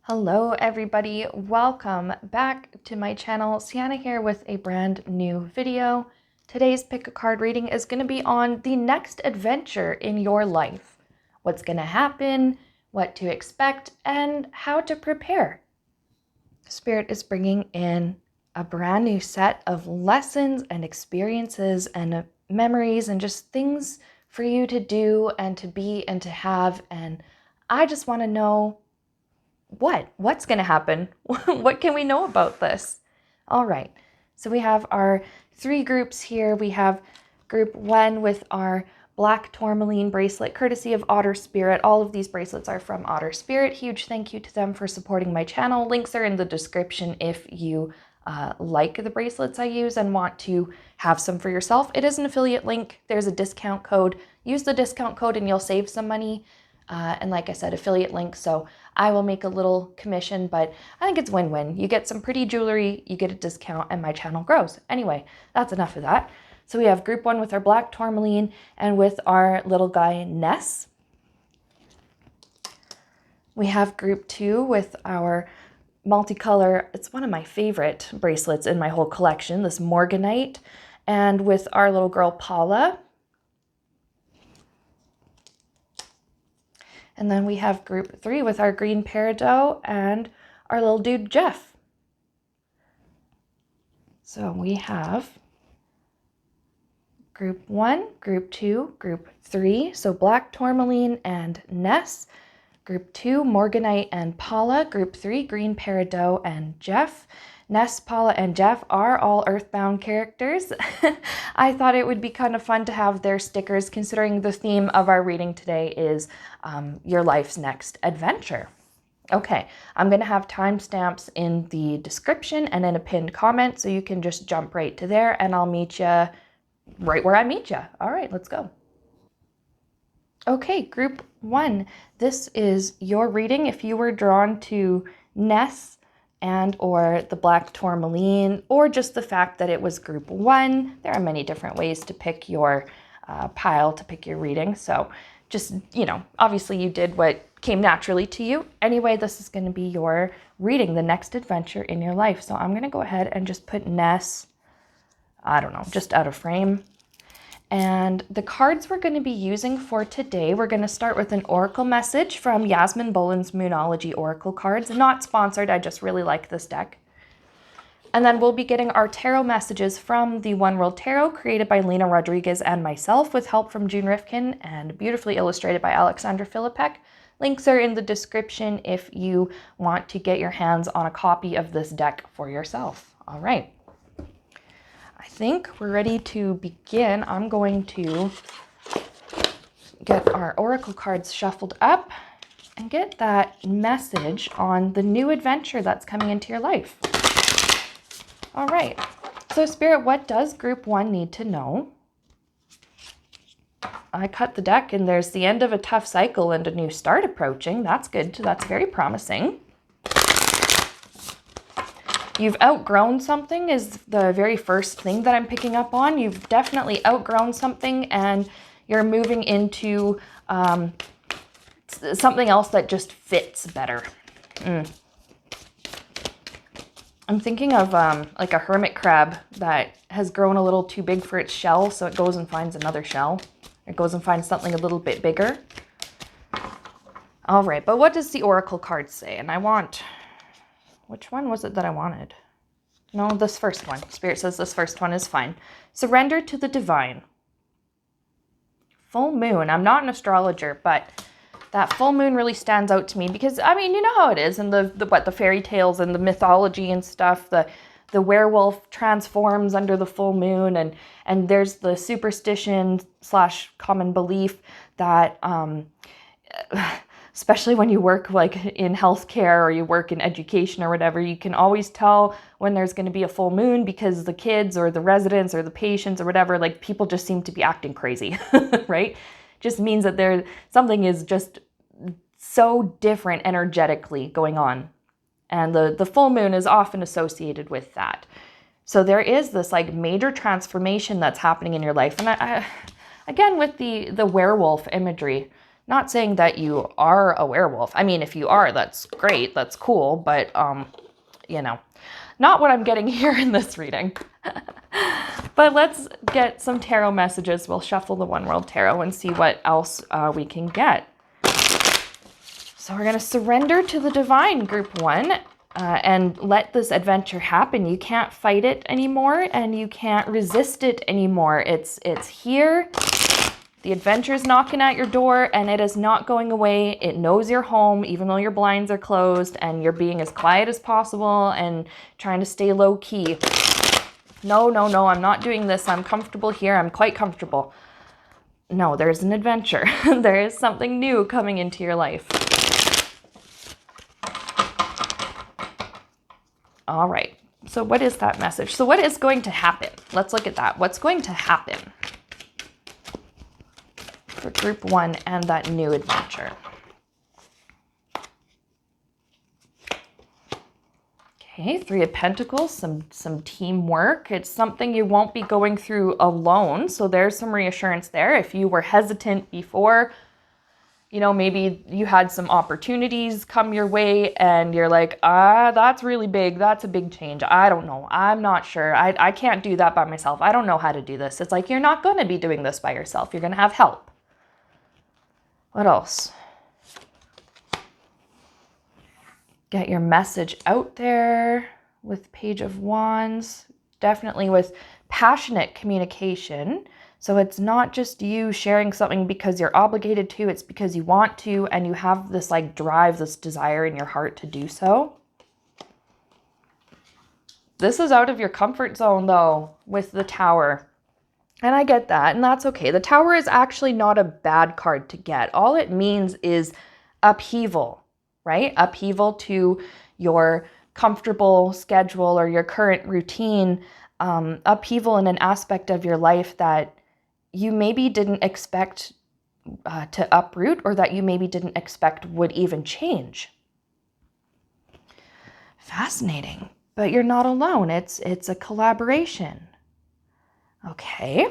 Hello everybody, welcome back to my channel. Sienna here with a brand new video. Today's pick a card reading is going to be on the next adventure in your life. What's going to happen, what to expect, and how to prepare. Spirit is bringing in a brand new set of lessons and experiences and memories and just things for you to do and to be and to have. And I just want to know what's going to happen? What can we know about this? All right, so we have our three groups here. We have group one with our black tourmaline bracelet, courtesy of Otter Spirit. All of these bracelets are from Otter Spirit. Huge thank you to them for supporting my channel. Links are in the description if you like the bracelets I use and want to have some for yourself. It is an affiliate link. There's a discount code. Use the discount code and you'll save some money. And like I said, affiliate link, so I will make a little commission, but I think it's win-win. You get some pretty jewelry, you get a discount, and my channel grows. Anyway, that's enough of that. So we have group one with our black tourmaline and with our little guy, Ness. We have group two with our multicolor, it's one of my favorite bracelets in my whole collection, this Morganite, and with our little girl, Paula. And then we have group three with our green Peridot and our little dude, Jeff. So we have group one, group two, group three. So black tourmaline and Ness. Group two, Morganite and Paula. Group three, green Peridot and Jeff. Ness, Paula, and Jeff are all Earthbound characters. I thought it would be kind of fun to have their stickers, considering the theme of our reading today is your life's next adventure. Okay, I'm going to have timestamps in the description and in a pinned comment, so you can just jump right to there, and I'll meet you right where I meet you. All right, let's go. Okay, group one. This is your reading. If you were drawn to Ness, and or the black tourmaline, or just the fact that it was group one. There are many different ways to pick your pile, to pick your reading. So just, obviously you did what came naturally to you. Anyway, this is going to be your reading, the next adventure in your life. So I'm going to go ahead and just put Ness, I don't know, just out of frame. And the cards we're going to be using for today, we're going to start with an oracle message from Yasmin Boland's Moonology Oracle cards. Not sponsored, I just really like this deck. And then we'll be getting our tarot messages from the One World Tarot, created by Lena Rodriguez and myself, with help from June Rifkin and beautifully illustrated by Alexandra Filipek. Links are in the description if you want to get your hands on a copy of this deck for yourself. All right. I think we're ready to begin. I'm going to get our oracle cards shuffled up and get that message on the new adventure that's coming into your life. All right. So Spirit, what does group one need to know? I cut the deck and there's the end of a tough cycle and a new start approaching. That's good. That's very promising. You've outgrown something is the very first thing that I'm picking up on. You've definitely outgrown something and you're moving into something else that just fits better. I'm thinking of like a hermit crab that has grown a little too big for its shell, so it goes and finds another shell. It goes and finds something a little bit bigger. All right, but what does the oracle card say? And I want... Which one was it that I wanted? No, this first one. Spirit says this first one is fine. Surrender to the divine. Full moon. I'm not an astrologer, but that full moon really stands out to me because, I mean, you know how it is in the fairy tales and the mythology and stuff. The werewolf transforms under the full moon, and there's the superstition / common belief that especially when you work like in healthcare or you work in education or whatever, you can always tell when there's going to be a full moon because the kids or the residents or the patients or whatever, like people just seem to be acting crazy, right? Just means that something is just so different energetically going on. And the full moon is often associated with that. So there is this like major transformation that's happening in your life. And I again, with the werewolf imagery, Not saying that you are a werewolf. I mean, if you are, that's great. That's cool. But, you know, not what I'm getting here in this reading. But let's get some tarot messages. We'll shuffle the One World Tarot and see what else we can get. So we're going to surrender to the divine, group 1, and let this adventure happen. You can't fight it anymore, and you can't resist it anymore. It's here. The adventure's knocking at your door, and it is not going away. It knows you're home, even though your blinds are closed, and you're being as quiet as possible and trying to stay low key. No, no, no, I'm not doing this. I'm comfortable here. I'm quite comfortable. No, there's an adventure. There is something new coming into your life. All right. So what is that message? So what is going to happen? Let's look at that. What's going to happen for group 1 and that new adventure? Okay, 3 of Pentacles, some teamwork. It's something you won't be going through alone. So there's some reassurance there. If you were hesitant before, you know, maybe you had some opportunities come your way and you're like, that's really big. That's a big change. I don't know. I'm not sure. I can't do that by myself. I don't know how to do this. It's like, you're not going to be doing this by yourself. You're going to have help. What else? Get your message out there with Page of Wands. Definitely with passionate communication. So it's not just you sharing something because you're obligated to, it's because you want to, and you have this like drive, this desire in your heart to do so. This is out of your comfort zone though, with the Tower. And I get that, and that's okay. The Tower is actually not a bad card to get. All it means is upheaval, right? Upheaval to your comfortable schedule or your current routine, upheaval in an aspect of your life that you maybe didn't expect to uproot, or that you maybe didn't expect would even change. Fascinating. But you're not alone. It's a collaboration. Okay.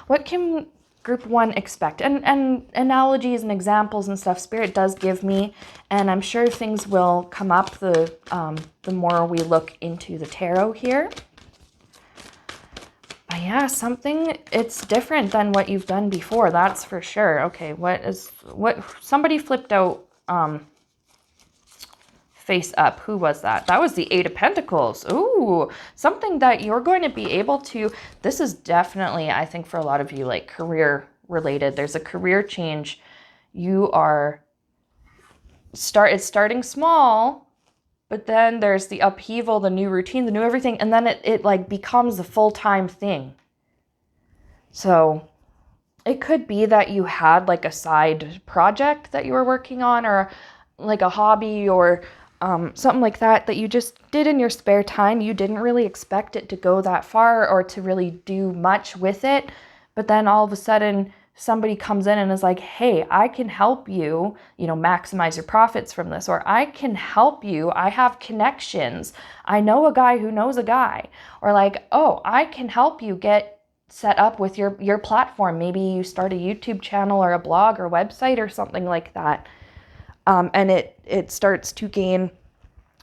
What can group 1 expect? And analogies and examples and stuff Spirit does give me, and I'm sure things will come up the more we look into the tarot here. But yeah, it's different than what you've done before, that's for sure. Okay, what somebody flipped out face up. Who was that? That was the 8 of Pentacles. Ooh, something that you're going to be able to, this is definitely, I think for a lot of you, like career related. There's a career change. You are it's starting small, but then there's the upheaval, the new routine, the new everything, and then it like becomes a full-time thing. So it could be that you had like a side project that you were working on, or like a hobby, or something like that you just did in your spare time. You didn't really expect it to go that far or to really do much with it. But then all of a sudden somebody comes in and is like, hey, I can help you, maximize your profits from this, or I can help you. I have connections. I know a guy who knows a guy, or like, oh, I can help you get set up with your platform. Maybe you start a YouTube channel or a blog or website or something like that. And it starts to gain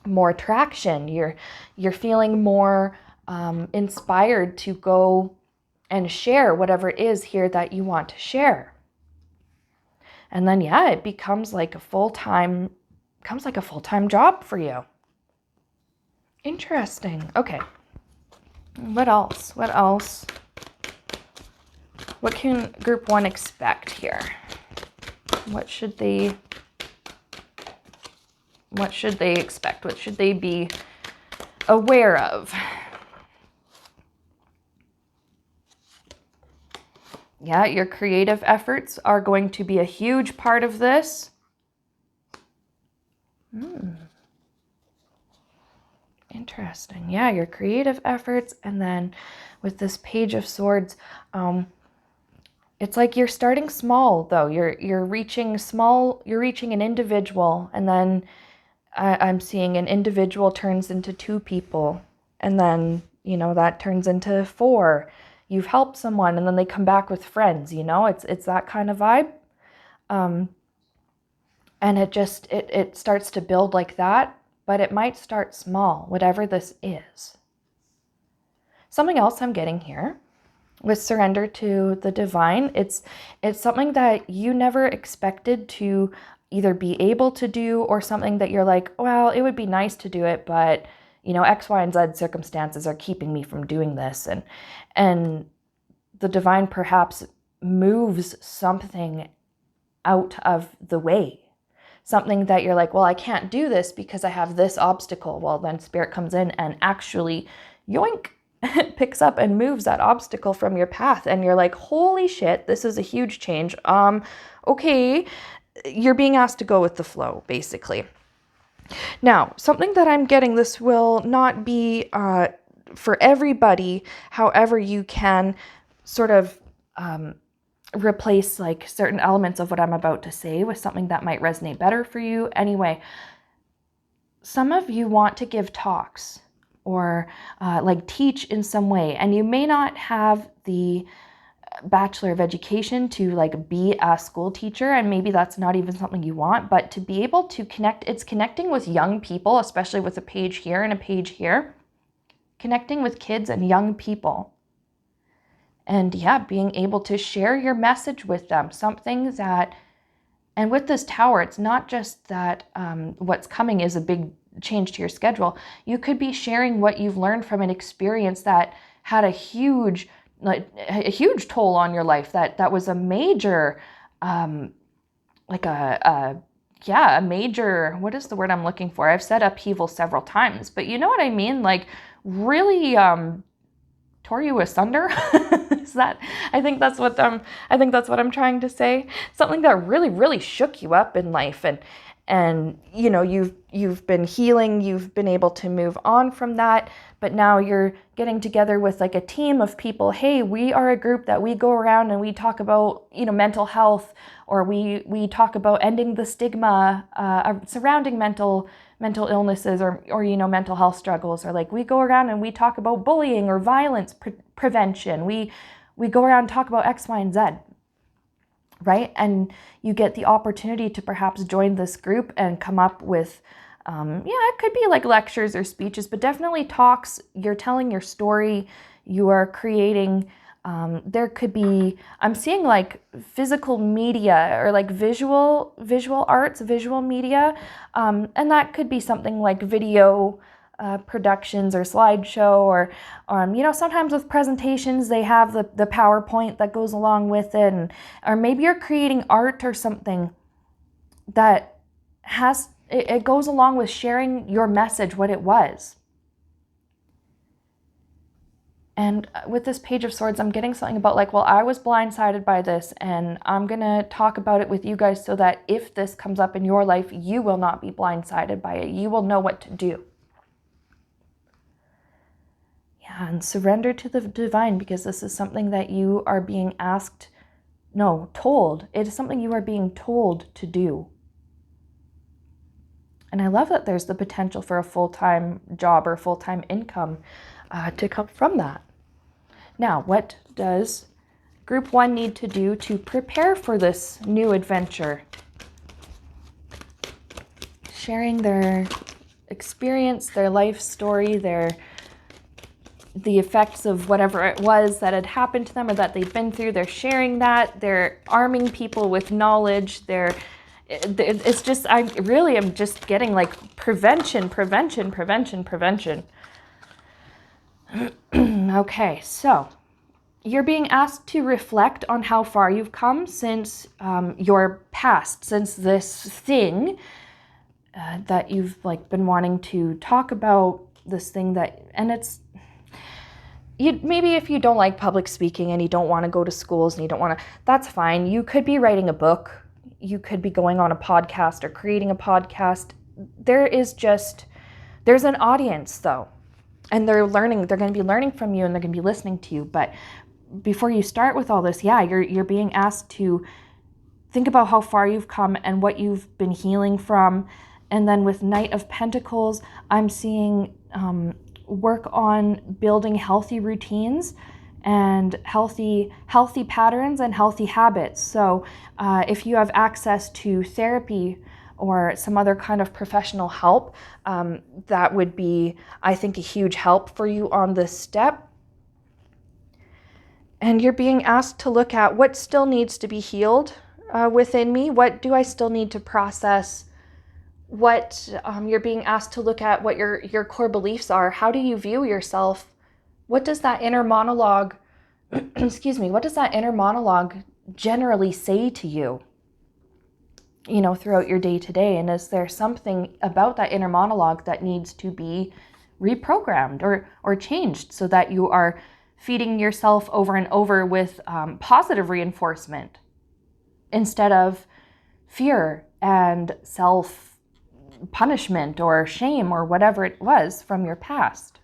more traction. You're feeling more inspired to go and share whatever it is here that you want to share. And then, yeah, it becomes like a full-time job for you. Interesting. Okay. What else? What can group 1 expect here? What should they expect? What should they be aware of? Yeah, your creative efforts are going to be a huge part of this. Interesting. Yeah, your creative efforts. And then with this Page of Swords, it's like you're starting small though. You're reaching an individual, and then I'm seeing an individual turns into 2 people, and then, that turns into 4. you've helped someone and then they come back with friends, you know, it's that kind of vibe. And it starts to build like that, but it might start small, whatever this is. Something else I'm getting here with surrender to the divine, it's something that you never expected to either be able to do, or something that you're like, well, it would be nice to do it, but you know, X, Y, and Z circumstances are keeping me from doing this. And the divine perhaps moves something out of the way. Something that you're like, well, I can't do this because I have this obstacle. Well, then Spirit comes in and actually, yoink, picks up and moves that obstacle from your path. And you're like, holy shit, this is a huge change. Okay, you're being asked to go with the flow, basically. Now, something that I'm getting, this will not be for everybody. However, you can sort of replace like certain elements of what I'm about to say with something that might resonate better for you. Anyway, some of you want to give talks or like teach in some way, and you may not have the Bachelor of Education to like be a school teacher, and maybe that's not even something you want, but to be able to connect, it's connecting with young people, especially with a page here and a page here, connecting with kids and young people. And yeah, being able to share your message with them, something that, and with this tower, it's not just that what's coming is a big change to your schedule. You could be sharing what you've learned from an experience that had a huge toll on your life, that was a major, like a major, what is the word I'm looking for? I've said upheaval several times, but you know what I mean? Like really tore you asunder. Is that, I think that's what I'm trying to say. Something that really, really shook you up in life, and you know, you've been healing, you've been able to move on from that, but now you're getting together with like a team of people. Hey, we are a group that we go around and we talk about, you know, mental health, or we talk about ending the stigma surrounding mental illnesses, or you know, mental health struggles, or like we go around and we talk about bullying or violence prevention. We go around and talk about X, Y, and Z. Right? And you get the opportunity to perhaps join this group and come up with, it could be like lectures or speeches, but definitely talks. You're telling your story, you are creating, there could be, I'm seeing like physical media or like visual arts, visual media. And that could be something like video productions or slideshow, or you know, sometimes with presentations they have the PowerPoint that goes along with it, or maybe you're creating art or something that has it goes along with sharing your message, what it was. And with this Page of Swords, I'm getting something about like, well, I was blindsided by this, and I'm gonna talk about it with you guys so that if this comes up in your life, you will not be blindsided by it. You will know what to do. And surrender to the divine, because this is something that you are being told. It is something you are being told to do. And I love that there's the potential for a full-time job or full-time income to come from that. Now, what does Group 1 need to do to prepare for this new adventure? Sharing their experience, their life story, the effects of whatever it was that had happened to them or that they've been through. They're sharing that. They're arming people with knowledge. It's just, I really am just getting like prevention. Okay, so you're being asked to reflect on how far you've come since your past, since this thing that you've like been wanting to talk about, this thing that, and it's, maybe if you don't like public speaking and you don't want to go to schools and you don't want to, that's fine. You could be writing a book. You could be going on a podcast or creating a podcast. There's an audience though, and they're going to be learning from you, and they're going to be listening to you. But before you start with all this, you're being asked to think about how far you've come and what you've been healing from. And then with Knight of Pentacles, I'm seeing, work on building healthy routines and healthy patterns and healthy habits. So if you have access to therapy or some other kind of professional help, that would be, I think, a huge help for you on this step. And you're being asked to look at what still needs to be healed within me. What do I still need to process? What you're being asked to look at what your core beliefs are. How do you view yourself? What does that inner monologue, excuse me, what does that inner monologue generally say to you, throughout your day to day? And is there something about that inner monologue that needs to be reprogrammed or changed so that you are feeding yourself over and over with positive reinforcement instead of fear and self-punishment or shame or whatever it was from your past?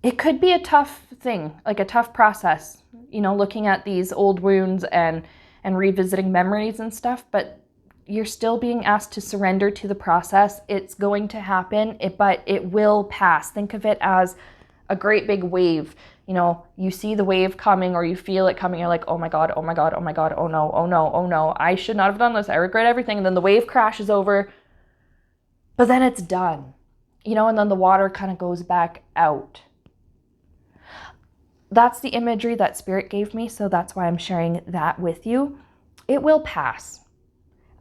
It could be a tough thing, like a tough process, looking at these old wounds and revisiting memories and stuff, but you're still being asked to surrender to the process. It's going to happen, but it will pass. Think of it as a great big wave. You see the wave coming or you feel it coming. You're like, oh my God, oh my God, oh my God, oh no, oh no, oh no. I should not have done this. I regret everything. And then the wave crashes over, but then it's done, and then the water kind of goes back out. That's the imagery that Spirit gave me, so that's why I'm sharing that with you. It will pass.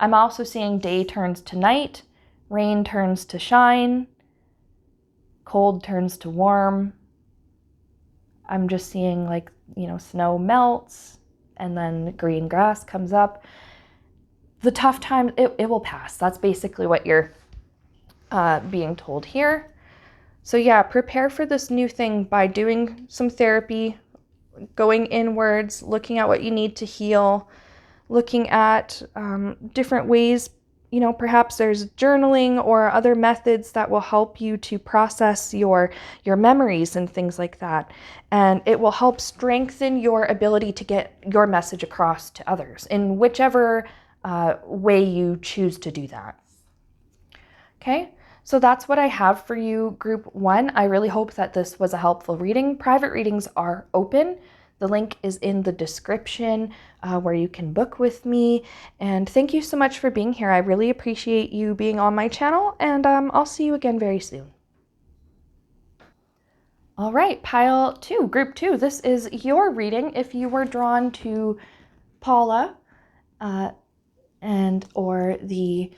I'm also seeing day turns to night, rain turns to shine, cold turns to warm. I'm just seeing snow melts and then green grass comes up. The tough times, it will pass. That's basically what you're being told here. So yeah, prepare for this new thing by doing some therapy, going inwards, looking at what you need to heal, looking at different ways. Perhaps there's journaling or other methods that will help you to process your memories and things like that. And it will help strengthen your ability to get your message across to others in whichever way you choose to do that. Okay? So that's what I have for you, Group 1. I really hope that this was a helpful reading. Private readings are open. The link is in the description where you can book with me. And thank you so much for being here. I really appreciate you being on my channel, and I'll see you again very soon. All right, pile 2, Group 2. This is your reading if you were drawn to Paula or the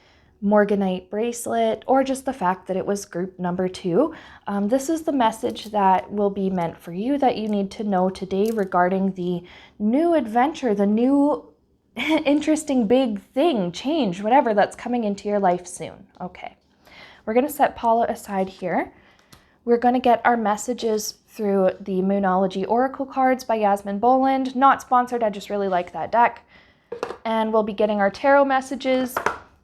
Morganite bracelet, or just the fact that it was group number 2. This is the message that will be meant for you, that you need to know today regarding the new adventure, the new interesting big thing, change, whatever that's coming into your life soon. Okay, we're going to set Paula aside here. We're going to get our messages through the Moonology Oracle cards by Yasmin Boland. Not sponsored, I just really like that deck. And we'll be getting our tarot messages,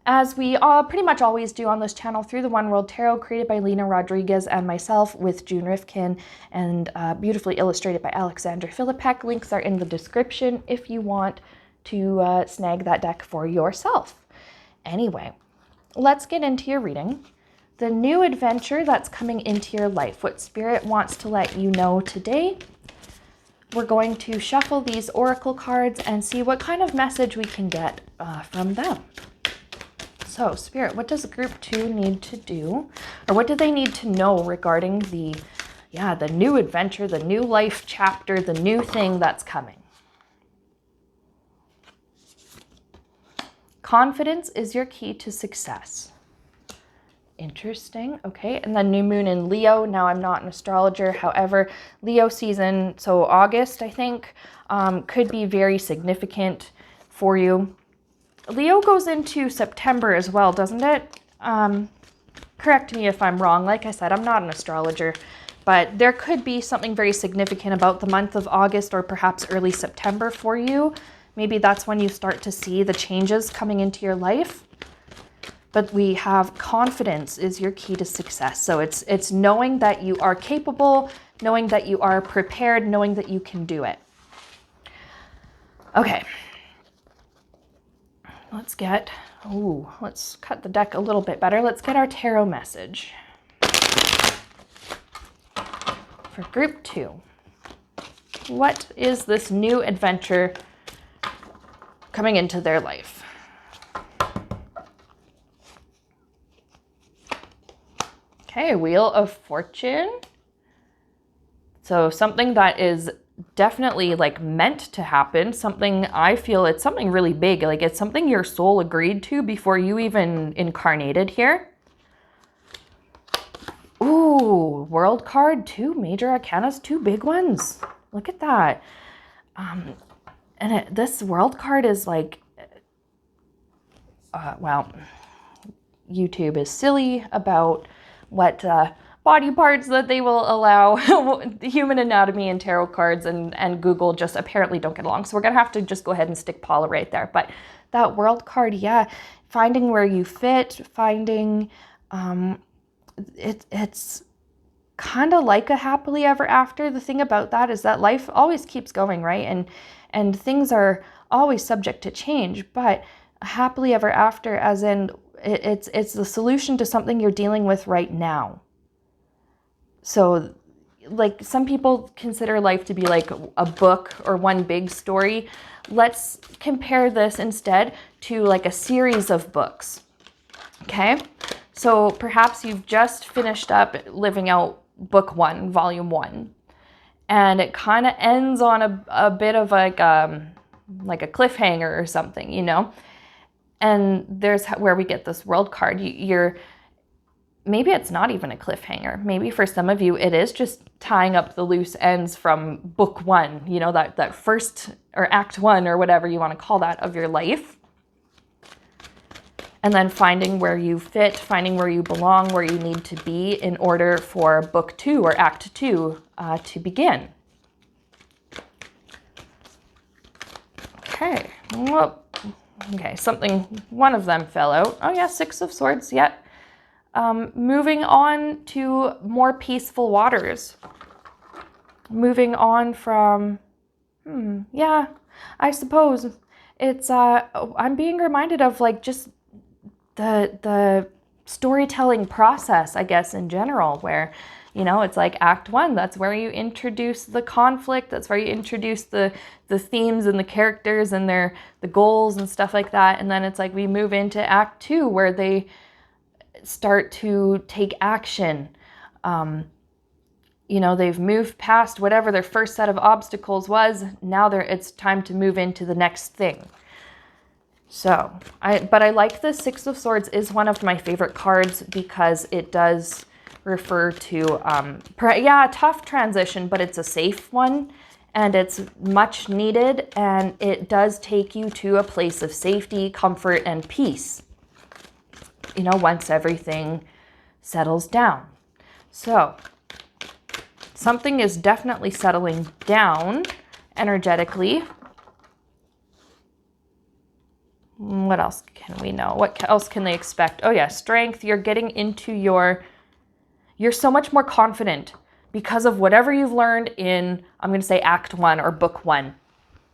as we all pretty much always do on this channel, through the One World Tarot, created by Lena Rodriguez and myself with June Rifkin, and beautifully illustrated by Alexandra Philippek. Links are in the description if you want to snag that deck for yourself. Anyway, let's get into your reading. The new adventure that's coming into your life, what Spirit wants to let you know today. We're going to shuffle these oracle cards and see what kind of message we can get from them. So, Spirit, what does Group 2 need to do, or what do they need to know regarding the new adventure, the new life chapter, the new thing that's coming? Confidence is your key to success. Interesting. Okay, and then new moon in Leo. Now, I'm not an astrologer. However, Leo season, so August, I think, could be very significant for you. Leo goes into September as well, doesn't it? Correct me if I'm wrong. Like I said, I'm not an astrologer, but there could be something very significant about the month of August or perhaps early September for you. Maybe that's when you start to see the changes coming into your life. But we have confidence is your key to success. So it's knowing that you are capable, knowing that you are prepared, knowing that you can do it. Okay. Let's cut the deck a little bit better. Let's get our tarot message. for group 2. What is this new adventure coming into their life? Okay, Wheel of Fortune. So something that is definitely like meant to happen, something I feel it's something really big, like it's something your soul agreed to before you even incarnated here. Ooh, World card, 2 major arcanas, 2 big ones. Look at that. And this World card is like, well, YouTube is silly about what body parts that they will allow. Human anatomy and tarot cards and Google just apparently don't get along. So we're going to have to just go ahead and stick Paula right there. But that World card, yeah, finding where you fit, finding, it's kind of like a happily ever after. The thing about that is that life always keeps going, right? And things are always subject to change, but happily ever after as in it's the solution to something you're dealing with right now. So like some people consider life to be like a book or one big story. Let's compare this instead to like a series of books. Okay? So perhaps you've just finished up living out book 1, volume 1, and it kind of ends on a bit of like a cliffhanger or something, you know? And there's where we get this World card. Maybe it's not even a cliffhanger. Maybe for some of you, it is just tying up the loose ends from book 1, you know, that first or act 1 or whatever you want to call that of your life. And then finding where you fit, finding where you belong, where you need to be in order for book 2 or act 2 to begin. Okay, well, okay, one of them fell out. Oh yeah, 6 of Swords, yeah. Moving on to more peaceful waters. Moving on from, yeah, I suppose it's, I'm being reminded of like just the storytelling process, I guess, in general, where, you know, it's like act 1, that's where you introduce the conflict, that's where you introduce the themes and the characters and the goals and stuff like that. And then it's like we move into act 2 where they start to take action. You know, they've moved past whatever their first set of obstacles was. Now it's time to move into the next thing. So, but I like the 6 of Swords is one of my favorite cards because it does refer to, a tough transition, but it's a safe one and it's much needed, and it does take you to a place of safety, comfort, and peace, you know, once everything settles down. So something is definitely settling down energetically. What else can we know? What else can they expect? Oh yeah, strength. You're getting into you're so much more confident because of whatever you've learned in, I'm going to say act 1 or book 1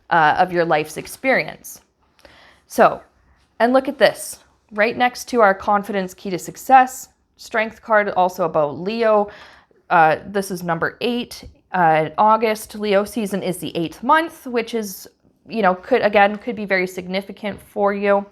of your life's experience. So, and look at this. Right next to our confidence key to success, strength card, also about Leo. This is number 8. In August, Leo season is the 8th month, which is, you know, could be very significant for you.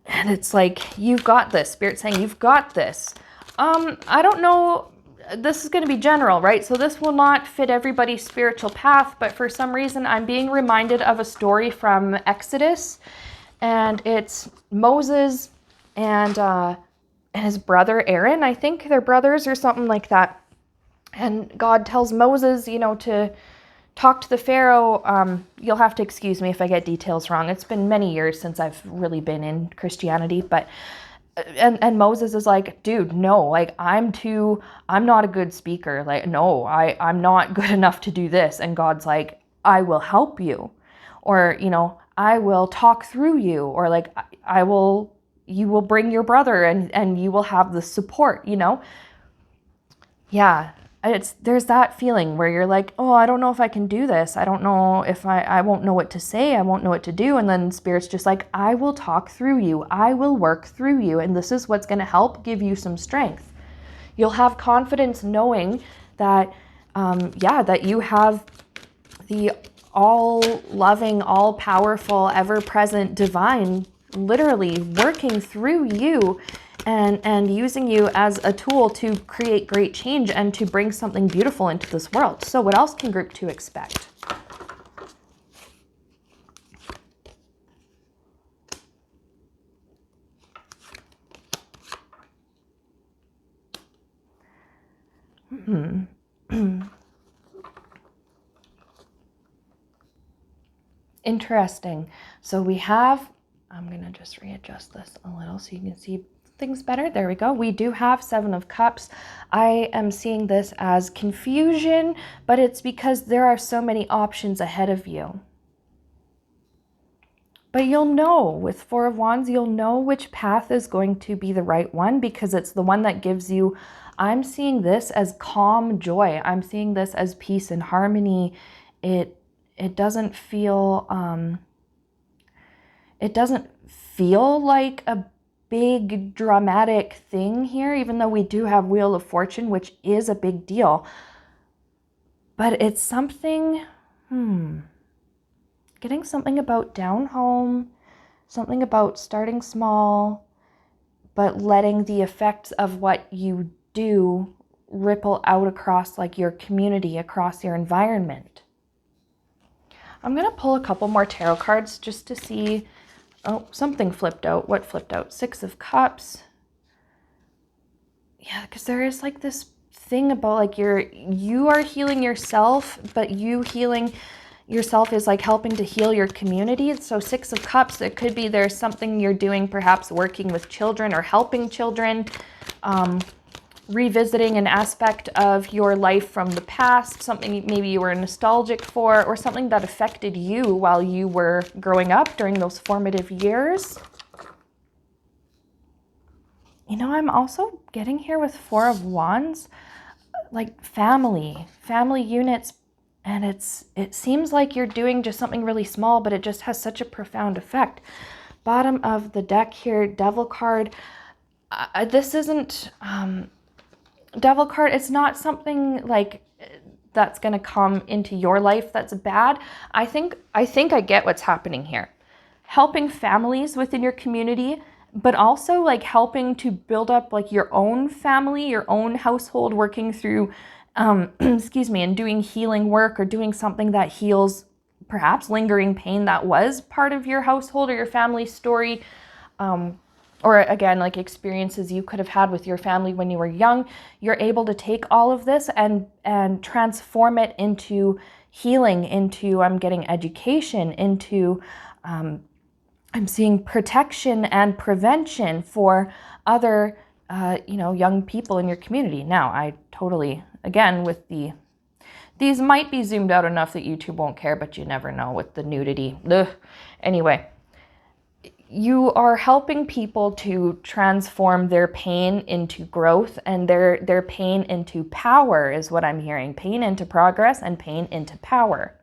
And it's like, you've got this. Spirit saying, you've got this. I don't know. This is going to be general, right? So this will not fit everybody's spiritual path, but for some reason, I'm being reminded of a story from Exodus. And it's Moses and his brother Aaron. I think they're brothers or something like that. And God tells Moses, you know, to talk to the Pharaoh. You'll have to excuse me if I get details wrong. It's been many years since I've really been in Christianity, but and Moses is like, dude, no, like I'm not a good speaker. Like, no, I'm not good enough to do this. And God's like, I will help you, or, you know, I will talk through you, or like you will bring your brother and you will have the support, you know? Yeah. There's that feeling where you're like, oh, I don't know if I can do this. I don't know if I won't know what to say. I won't know what to do. And then Spirit's just like, I will talk through you. I will work through you. And this is what's going to help give you some strength. You'll have confidence knowing that, that you have the all-loving, all-powerful, ever-present divine literally working through you and using you as a tool to create great change and to bring something beautiful into this world. So what else can Group 2 expect? Interesting. So we have, I'm going to just readjust this a little so you can see things better. There we go. We do have 7 of Cups. I am seeing this as confusion, but it's because there are so many options ahead of you. But you'll know with 4 of Wands, you'll know which path is going to be the right one because it's the one that gives you, I'm seeing this as calm joy. I'm seeing this as peace and harmony. It doesn't feel, like a big dramatic thing here, even though we do have Wheel of Fortune, which is a big deal. But it's something, getting something about down home, something about starting small, but letting the effects of what you do ripple out across like your community, across your environment. I'm going to pull a couple more tarot cards just to see. Oh, something flipped out. What flipped out? 6 of Cups. Yeah, because there is like this thing about like you are healing yourself, but you healing yourself is like helping to heal your community. So 6 of Cups, it could be there's something you're doing, perhaps working with children or helping children, revisiting an aspect of your life from the past, something maybe you were nostalgic for, or something that affected you while you were growing up during those formative years. You know, I'm also getting here with 4 of Wands, like family units, and it seems like you're doing just something really small, but it just has such a profound effect. Bottom of the deck here, Devil card. This isn't Devil card. It's not something like that's going to come into your life that's bad. I think I get what's happening here. Helping families within your community, but also like helping to build up like your own family, your own household, working through, and doing healing work or doing something that heals perhaps lingering pain that was part of your household or your family story. Or again, like experiences you could have had with your family when you were young. You're able to take all of this and transform it into healing, into I'm getting education, into I'm seeing protection and prevention for other young people in your community. Now, I totally, again, with these might be zoomed out enough that YouTube won't care, but you never know with the nudity. Ugh. Anyway, you are helping people to transform their pain into growth and their pain into power is what I'm hearing. Pain into progress and pain into power.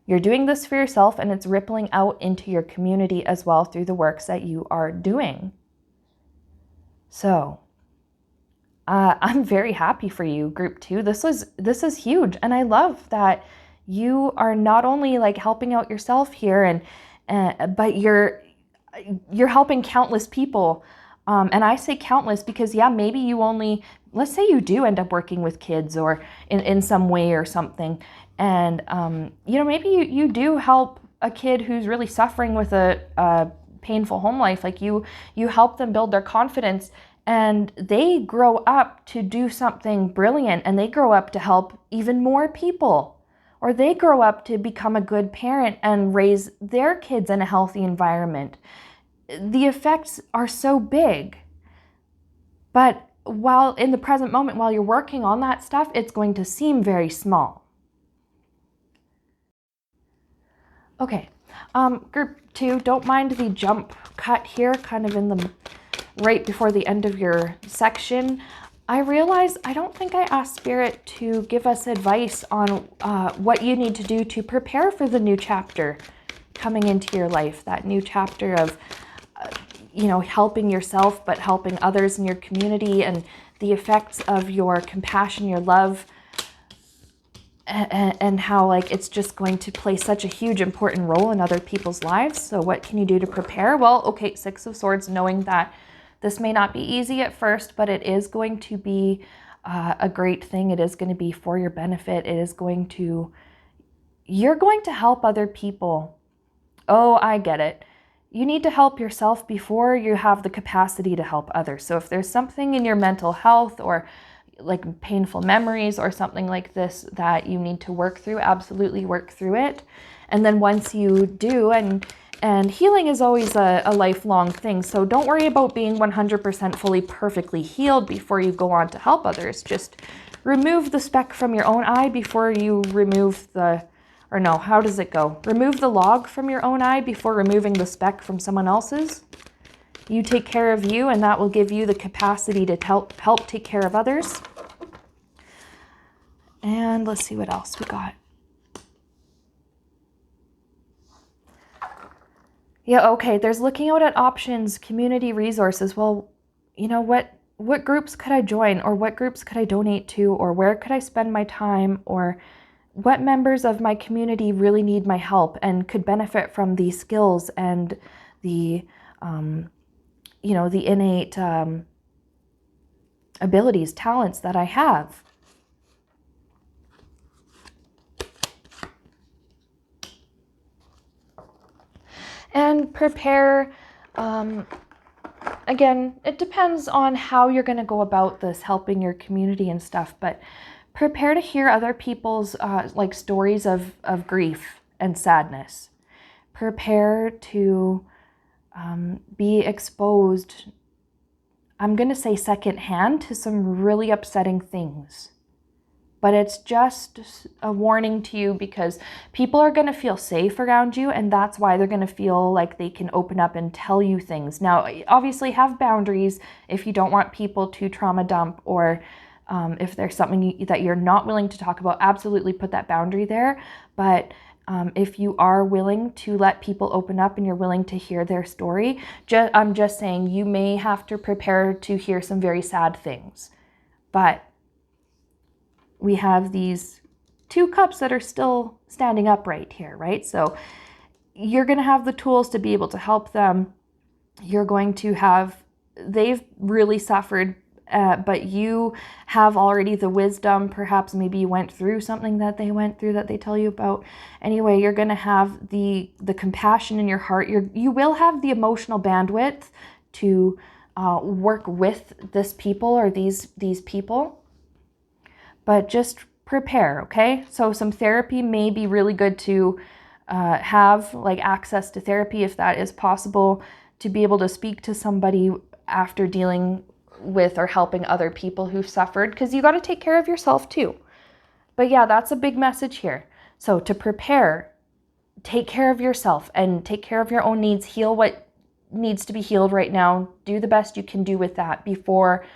You're doing this for yourself and it's rippling out into your community as well through the works that you are doing. So, I'm very happy for you, Group 2. This is huge. And I love that you are not only like helping out yourself here but you're helping countless people. And I say countless because, yeah, maybe you only, let's say you do end up working with kids or in some way or something. And, maybe you do help a kid who's really suffering with a painful home life. Like you help them build their confidence and they grow up to do something brilliant and they grow up to help even more people. Or they grow up to become a good parent and raise their kids in a healthy environment. The effects are so big. But while in the present moment, while you're working on that stuff, it's going to seem very small. Okay, Group 2, don't mind the jump cut here, kind of in the right before the end of your section. I realize I don't think I asked Spirit to give us advice on what you need to do to prepare for the new chapter coming into your life, that new chapter of, helping yourself, but helping others in your community and the effects of your compassion, your love, and how like it's just going to play such a huge important role in other people's lives. So what can you do to prepare? Well, okay, Six of Swords, knowing that this may not be easy at first, but it is going to be a great thing. It is going to be for your benefit. It is going to, you're going to help other people. Oh, I get it. You need to help yourself before you have the capacity to help others. So if there's something in your mental health or like painful memories or something like this that you need to work through, absolutely work through it. And then once you do, and healing is always a lifelong thing, so don't worry about being 100% fully perfectly healed before you go on to help others. Just remove the speck from your own eye before you remove the, or no, how does it go? Remove the log from your own eye before removing the speck from someone else's. You take care of you, and that will give you the capacity to help take care of others. And let's see what else we got. Yeah, okay, there's looking out at options, community resources. Well, you know, what groups could I join, or what groups could I donate to, or where could I spend my time, or what members of my community really need my help and could benefit from the skills and the you know, the innate abilities, talents that I have. And prepare, again, it depends on how you're going to go about this, helping your community and stuff, but prepare to hear other people's like stories of grief and sadness. Prepare to be exposed, I'm going to say secondhand, to some really upsetting things. But it's just a warning to you because people are going to feel safe around you, and that's why they're going to feel like they can open up and tell you things. Now, obviously have boundaries if you don't want people to trauma dump, or if there's something that you're not willing to talk about, absolutely put that boundary there. But if you are willing to let people open up and you're willing to hear their story, I'm just saying you may have to prepare to hear some very sad things. But we have these 2 cups that are still standing upright here, right? So you're going to have the tools to be able to help them. You're going to have, they've really suffered, but you have already the wisdom. Perhaps maybe you went through something that they went through that they tell you about. Anyway, you're going to have the compassion in your heart. You will have the emotional bandwidth to work with this people or these people. But just prepare, okay? So some therapy may be really good to have, like access to therapy if that is possible, to be able to speak to somebody after dealing with or helping other people who've suffered, because you got to take care of yourself too. But yeah, that's a big message here. So to prepare, take care of yourself and take care of your own needs, heal what needs to be healed right now, do the best you can do with that before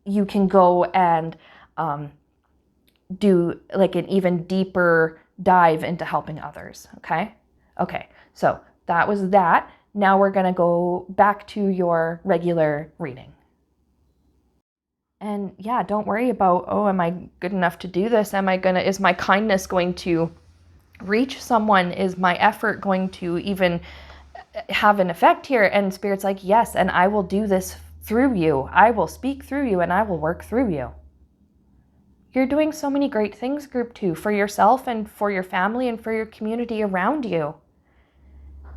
you can go and do like an even deeper dive into helping others, okay? Okay, so that was that. Now we're gonna go back to your regular reading. And yeah, don't worry about, oh, am I good enough to do this? Is my kindness going to reach someone? Is my effort going to even have an effect here? And Spirit's like, yes, and I will do this through you. I will speak through you and I will work through you. You're doing so many great things, Group 2, for yourself and for your family and for your community around you.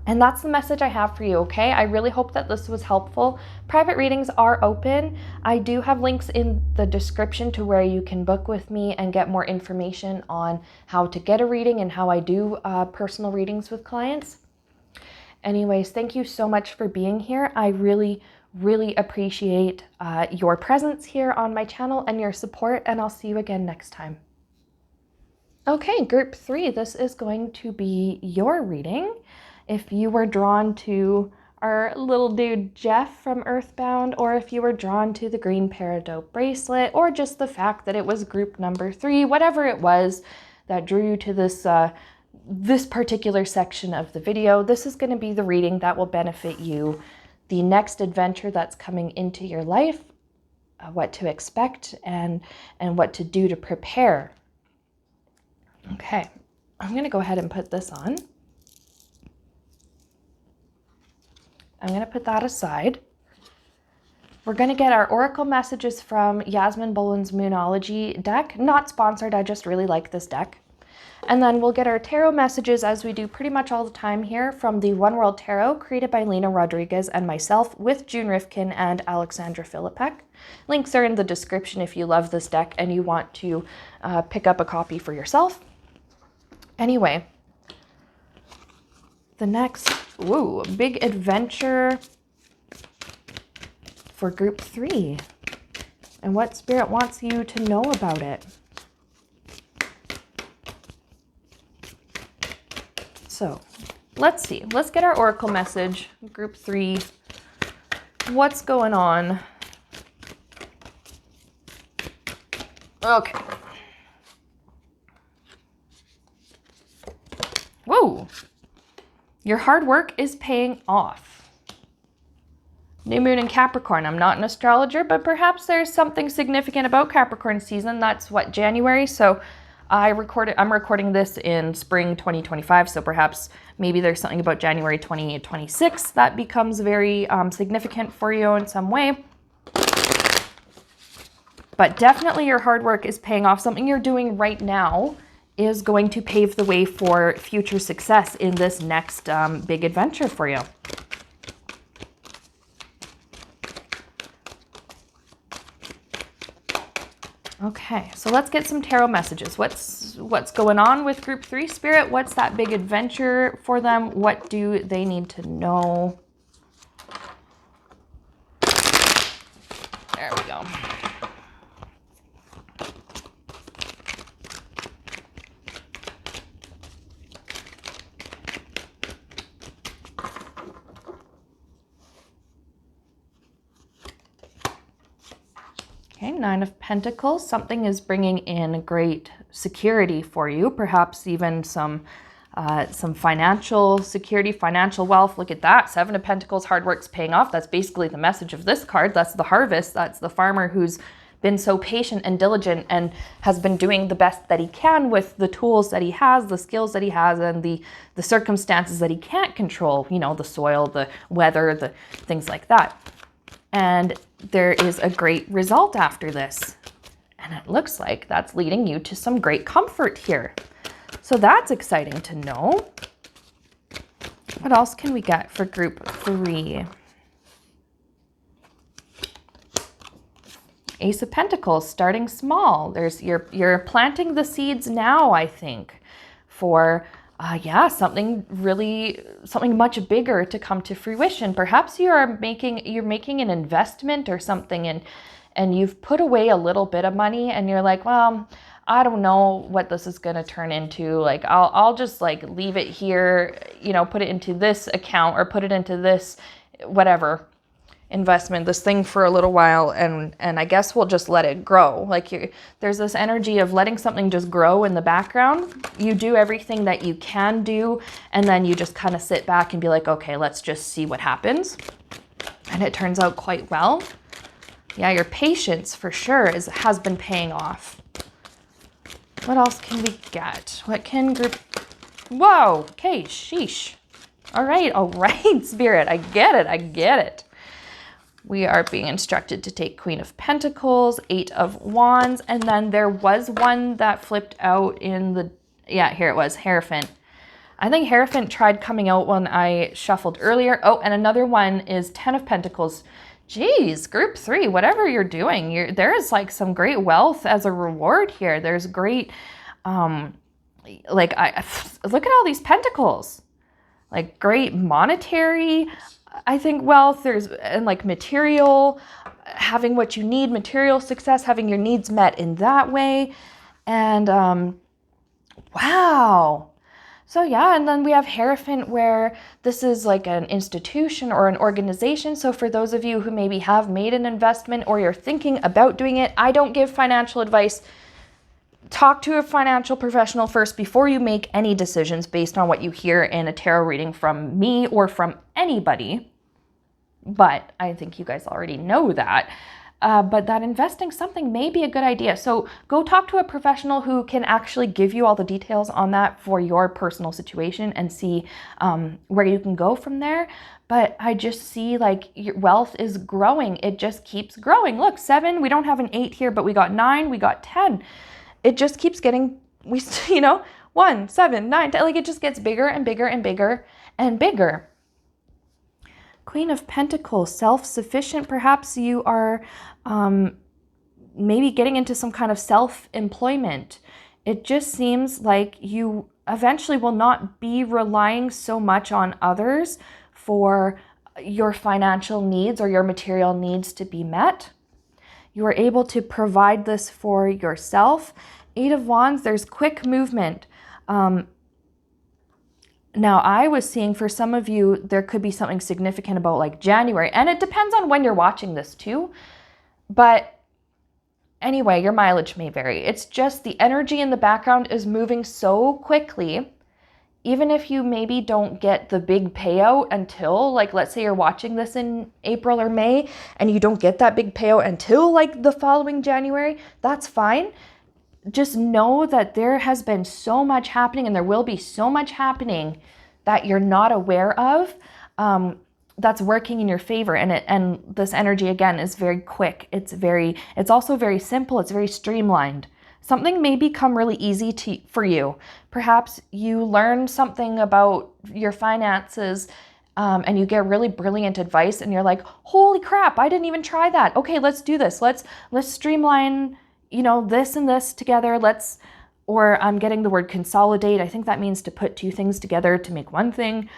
And that's the message I have for you, okay? I really hope that this was helpful. Private readings are open. I do have links in the description to where you can book with me and get more information on how to get a reading and how I do personal readings with clients. Anyways, thank you so much for being here. I really appreciate your presence here on my channel and your support, and I'll see you again next time. Okay, Group 3, this is going to be your reading. If you were drawn to our little dude Jeff from Earthbound, or if you were drawn to the green Peridot bracelet, or just the fact that it was group number 3, whatever it was that drew you to this particular section of the video, this is going to be the reading that will benefit you. The next adventure that's coming into your life, what to expect and what to do to prepare. Okay, I'm going to go ahead and put this on. I'm going to put that aside. We're going to get our oracle messages from Yasmin Boland's Moonology deck. Not sponsored, I just really like this deck. And then we'll get our tarot messages, as we do pretty much all the time here, from the One World Tarot, created by Lena Rodriguez and myself, with June Rifkin and Alexandra Philippek. Links are in the description if you love this deck and you want to pick up a copy for yourself. Anyway, the next, big adventure for group 3, and what Spirit wants you to know about it. So let's see, let's get our oracle message, group 3. What's going on? Okay. Whoa, your hard work is paying off. New moon in Capricorn. I'm not an astrologer, but perhaps there's something significant about Capricorn season. That's what, January? So I'm recording this in spring 2025, so perhaps maybe there's something about January 2026 that becomes very significant for you in some way. But definitely your hard work is paying off. Something you're doing right now is going to pave the way for future success in this next big adventure for you. Okay, so let's get some tarot messages. What's going on with group 3, Spirit? What's that big adventure for them? What do they need to know? There we go. Okay, 9 of Pentacles. Something is bringing in great security for you, perhaps even some financial security, financial wealth. Look at that, 7 of Pentacles, hard work's paying off. That's basically the message of this card. That's the harvest. That's the farmer who's been so patient and diligent and has been doing the best that he can with the tools that he has, the skills that he has, and the circumstances that he can't control, you know, the soil, the weather, the things like that. And there is a great result after this. And it looks like that's leading you to some great comfort here. So that's exciting to know. What else can we get for group 3? Ace of Pentacles, starting small. You're planting the seeds now, I think, for something much bigger to come to fruition. Perhaps you're making an investment or something, and you've put away a little bit of money, and you're like, well, I don't know what this is going to turn into. Like, I'll just like leave it here, you know, put it into this account or put it into this whatever investment, this thing for a little while, and I guess we'll just let it grow. Like, there's this energy of letting something just grow in the background. You do everything that you can do, and then you just kind of sit back and be like, okay, let's just see what happens. And it turns out quite well. Yeah, your patience for sure has been paying off. What else can we get? What can group... Whoa, okay, sheesh. All right, Spirit, I get it. We are being instructed to take Queen of Pentacles, 8 of Wands, and then there was one that flipped out in the, here it was, Hierophant. I think Hierophant tried coming out when I shuffled earlier. Oh, and another one is 10 of Pentacles. Geez, group 3, whatever you're doing, there is like some great wealth as a reward here. There's great, look at all these pentacles, like great monetary, I think, wealth. And like material, having what you need, material success, having your needs met in that way. And wow. So yeah, and then we have Hierophant, where this is like an institution or an organization. So for those of you who maybe have made an investment or you're thinking about doing it, I don't give financial advice. Talk to a financial professional first before you make any decisions based on what you hear in a tarot reading from me or from anybody. But I think you guys already know that. but that investing something may be a good idea. So go talk to a professional who can actually give you all the details on that for your personal situation and see where you can go from there. But I just see like your wealth is growing. It just keeps growing. Look, 7, we don't have an 8 here, but we got 9, we got 10. It just keeps getting, 1, 7, 9, 10, like it just gets bigger and bigger and bigger and bigger. Queen of Pentacles, self-sufficient. Perhaps you are maybe getting into some kind of self-employment. It just seems like you eventually will not be relying so much on others for your financial needs or your material needs to be met. You are able to provide this for yourself. 8 of Wands, there's quick movement. Now, I was seeing for some of you, there could be something significant about like January, and it depends on when you're watching this too. But anyway, your mileage may vary. It's just the energy in the background is moving so quickly. Even if you maybe don't get the big payout until, like, let's say you're watching this in April or May and you don't get that big payout until like the following January, that's fine. Just know that there has been so much happening and there will be so much happening that you're not aware of that's working in your favor. And this energy, again, is very quick. It's also very simple. It's very streamlined. Something may become really easy for you. Perhaps you learn something about your finances and you get really brilliant advice and you're like, holy crap, I didn't even try that. Okay, let's do this. Let's streamline this and this together. Or I'm getting the word consolidate. I think that means to put 2 things together to make one thing.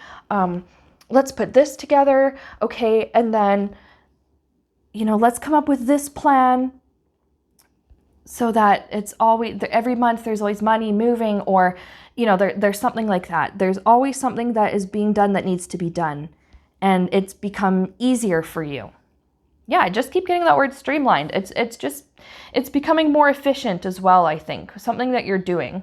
Let's put this together. Okay. And then, let's come up with this plan so that it's always, every month there's always money moving, or, there's something like that. There's always something that is being done that needs to be done. And it's become easier for you. Yeah, I just keep getting that word streamlined. It's becoming more efficient as well, I think. Something that you're doing.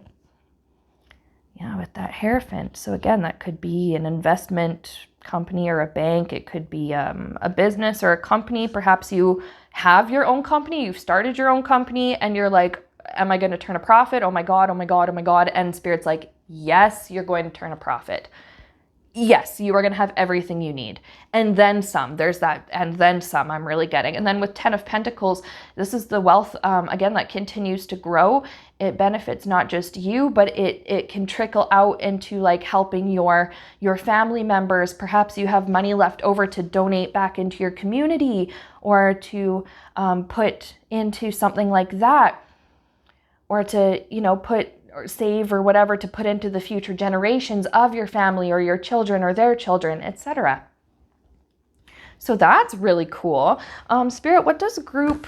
Yeah, with that Hierophant. So again, that could be an investment company or a bank. It could be a business or a company. Perhaps you have your own company. You've started your own company and you're like, am I going to turn a profit? Oh my God, oh my God, oh my God. And Spirit's like, yes, you're going to turn a profit. Yes, you are going to have everything you need. And then some. There's that. And then some I'm really getting. And then with 10 of Pentacles, this is the wealth, again, that continues to grow. It benefits not just you, but it can trickle out into like helping your family members. Perhaps you have money left over to donate back into your community or to put into something like that. Or to, put or save or whatever to put into the future generations of your family or your children or their children, etc. So that's really cool. Spirit, what does group...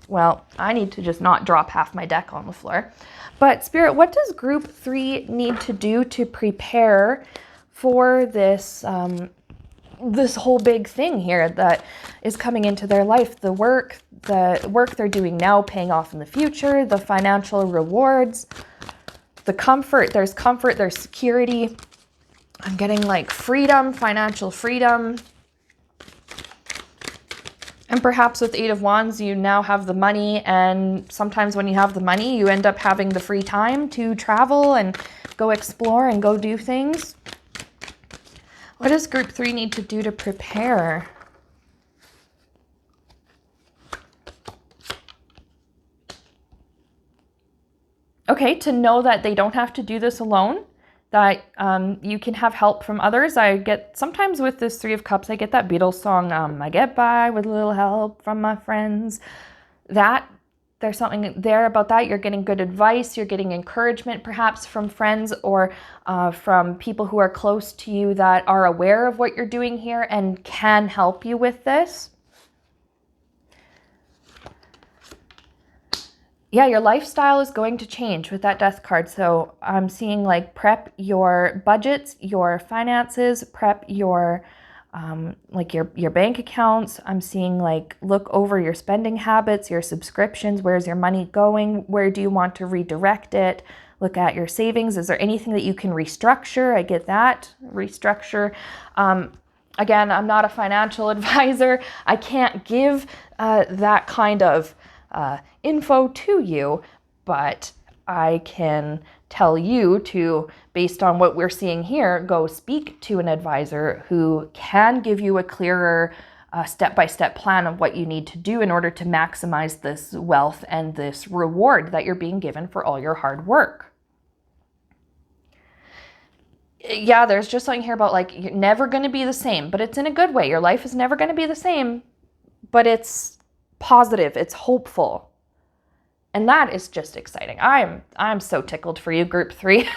Well, I need to just not drop half my deck on the floor. But Spirit, what does group 3 need to do to prepare for this this whole big thing here that is coming into their life? The work they're doing now paying off in the future, the financial rewards, the comfort, there's security. I'm getting like freedom, financial freedom. And perhaps with 8 of Wands, you now have the money, and sometimes when you have the money, you end up having the free time to travel and go explore and go do things. What does group 3 need to do to prepare? Okay, to know that they don't have to do this alone, that you can have help from others. I get, sometimes with this 3 of Cups, I get that Beatles song, I get by with a little help from my friends. There's something there about that. You're getting good advice. You're getting encouragement perhaps from friends or from people who are close to you that are aware of what you're doing here and can help you with this. Yeah, your lifestyle is going to change with that Death card. So I'm seeing like prep your budgets, your finances, prep your like your bank accounts. I'm seeing like look over your spending habits, your subscriptions. Where's your money going? Where do you want to redirect it? Look at your savings. Is there anything that you can restructure? I get that. Restructure. Again, I'm not a financial advisor. I can't give that kind of info to you, but I can tell you to, based on what we're seeing here, go speak to an advisor who can give you a clearer step-by-step plan of what you need to do in order to maximize this wealth and this reward that you're being given for all your hard work. Yeah, there's just something here about like, you're never going to be the same, but it's in a good way. Your life is never going to be the same, but it's positive, it's hopeful. And that is just exciting. I'm so tickled for you, Group 3.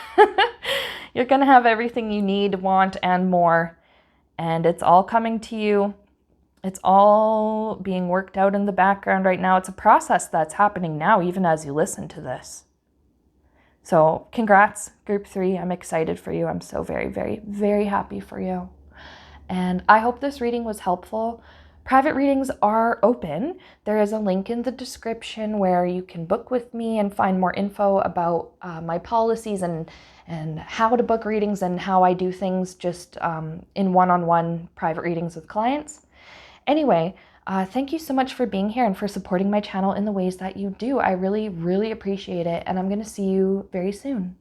You're going to have everything you need, want, and more. And it's all coming to you. It's all being worked out in the background right now. It's a process that's happening now, even as you listen to this. So congrats, Group 3. I'm excited for you. I'm so very, very, very happy for you. And I hope this reading was helpful. Private readings are open. There is a link in the description where you can book with me and find more info about my policies and how to book readings and how I do things just in one-on-one private readings with clients. Anyway, thank you so much for being here and for supporting my channel in the ways that you do. I really, really appreciate it, and I'm going to see you very soon.